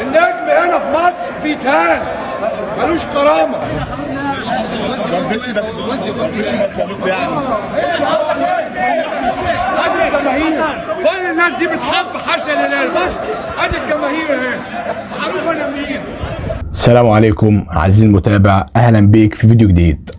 النجم هنا في مصر بيتهان، ملوش كرامه. كل الناس دي بتحب حسن الهلال، بس ادي الجماهير اهي معروف انا مين. السلام عليكم عزيزي المتابع، اهلا بيك في فيديو جديد.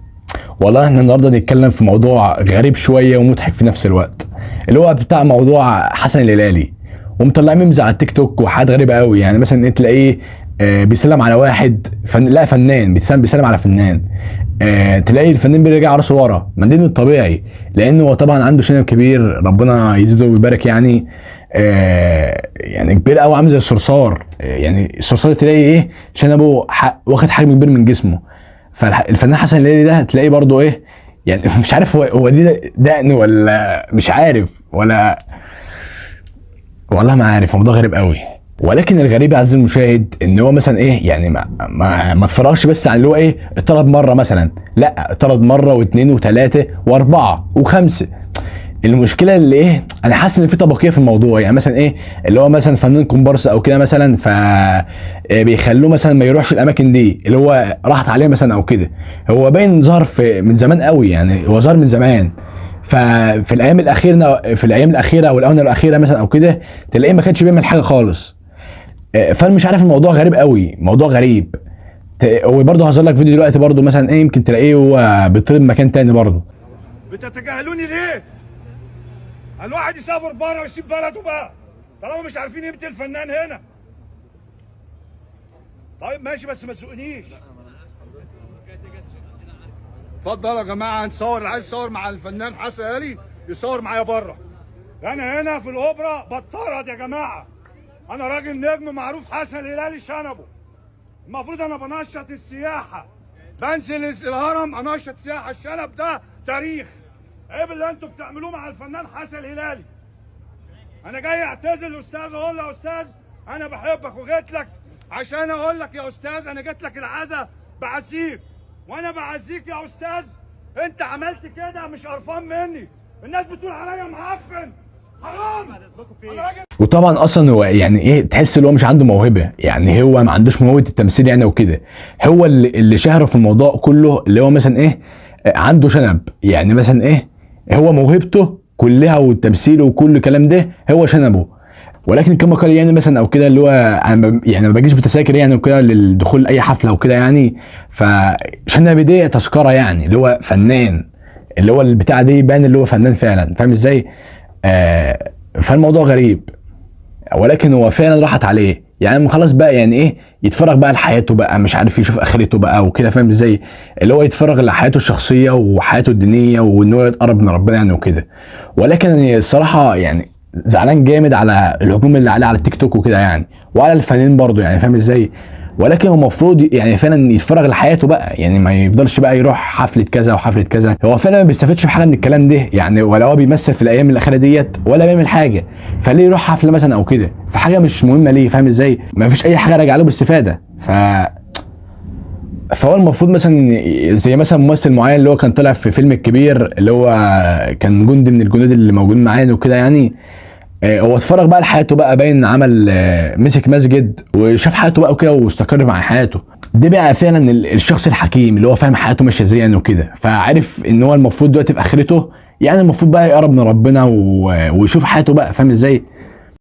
والله احنا النهارده نتكلم في موضوع غريب شويه ومضحك في نفس الوقت، اللي هو بتاع موضوع حسن الهلالي. ومطلع ميمز على التيك توك وحاجات غريبه قوي، يعني مثلا تلاقيه بيسلم على واحد لا فنان بيسلم على فنان، تلاقي الفنان بيرجع راسه ورا. ما ده الطبيعي، لانه هو طبعا عنده شنب كبير، ربنا يزيده ويبارك يعني. يعني كبير قوي، عامل زي الصرصار. يعني الصرصار تلاقي شنبه واخد حجم كبير من جسمه. فالفنان حسن الهلالي ده تلاقيه برضه يعني مش عارف هو دي دقن ولا مش عارف، ولا والله ما عارف. موضوع غريب قوي. ولكن الغريب يا عزيزي المشاهد ان هو مثلا يعني ما اتفرجش بس على اللي هو اتطرد مره مثلا، لا اتطرد مره واثنين وثلاثه واربعه وخمسه. المشكله اللي انا حاسس ان في طبقيه في الموضوع. يعني مثلا اللي هو مثلا فنان كومبارس او كده مثلا، ف بيخلوه مثلا ما يروحش الاماكن دي اللي هو راحت عليه مثلا او كده. هو باين ظهر من زمان قوي، يعني هو ظهر من زمان. ففي الايام الاخيره او الاونه الاخيره مثلا او كده تلاقيه ما كانش بيعمل حاجه خالص. فانا مش عارف، الموضوع غريب قوي، موضوع غريب. وبرضه هظهر لك فيديو دلوقتي برضه مثلا يمكن تلاقيه هو بيطلب مكان تاني برضه. بتتجاهلوني ليه؟ الواحد يسافر بره ويسيب بلده بقى طالما مش عارفين قيمه الفنان هنا. طيب ماشي، بس ما تسوقنيش. اتفضل يا جماعه، هنصور. اللي عايز يصور مع الفنان حسن الهلالي يصور معايا بره. انا هنا في الاوبرا بتطرد يا جماعه. انا راجل نجم معروف، حسن الهلالي شنبه. المفروض انا بنشط السياحه، بنزل الهرم انشط السياحه. الشنب ده تاريخ. عيب اللي انتوا بتعملوه مع الفنان حسن الهلالي. انا جاي اعتذر للاستاذ، اقول له يا استاذ انا بحبك وجيت لك عشان اقول لك يا استاذ انا جيت لك العزا بعزيك، وانا بعزيك يا استاذ. انت عملت كده مش قرفان مني. الناس بتقول عليا معفن، حرام. وطبعا اصلا هو يعني تحس ان هو مش عنده موهبه، يعني هو ما عندوش موهبه التمثيل يعني وكده. هو اللي شهره في الموضوع كله اللي هو مثلا عنده شنب. يعني مثلا هو موهبته كلها والتمثيل وكل الكلام ده هو شنبه. ولكن كما قال يعني مثلا او كده اللي هو انا يعني ما باجيش بتذاكر يعني وكده للدخول اي حفله وكده يعني. فشنبي دي تذكره، يعني اللي هو فنان، اللي هو البتاع دي يبان اللي هو فنان فعلا. فاهم ازاي؟ فالموضوع غريب، ولكن هو فعلا راحت عليه. يعني خلاص بقى يعني يتفرغ بقى لحياته بقى، مش عارف يشوف اخرته بقى وكده. فاهم ازاي؟ اللي هو يتفرغ لحياته الشخصيه وحياته الدينيه، وان هو يتقرب من ربنا يعني وكده. ولكن الصراحه يعني زعلان جامد على الهجوم اللي عليه على التيك توك وكده يعني، وعلى الفنانين برضه يعني. فاهم ازاي؟ ولكن هو المفروض يعني فعلا يتفرغ لحياته بقى، يعني ما يفضلش بقى يروح حفله كذا وحفله كذا. هو فعلا ما بيستفادش بحاجه من الكلام ده يعني، ولا هو بيمثل في الايام الاخيره ديت ولا بيعمل حاجه. فليه يروح حفله مثلا او كده في حاجه مش مهمه ليه؟ فاهم ازاي؟ ما فيش اي حاجه راجعه له باستفاده. فهو المفروض مثلا زي مثلا ممثل معين اللي هو كان طلع في فيلم الكبير، اللي هو كان جندي من الجنود اللي موجودين معانا وكده يعني. هو اتفرج بقى لحياته بقى، باين عمل مسك مسجد وشاف حياته بقى وكده واستقر مع حياته. ده بقى فعلا الشخص الحكيم اللي هو فاهم حياته ماشيه ازاي يعني وكده. فعارف ان هو المفروض دلوقتي في اخرته يعني المفروض بقى يقرب من ربنا ويشوف حياته بقى. فاهم ازاي؟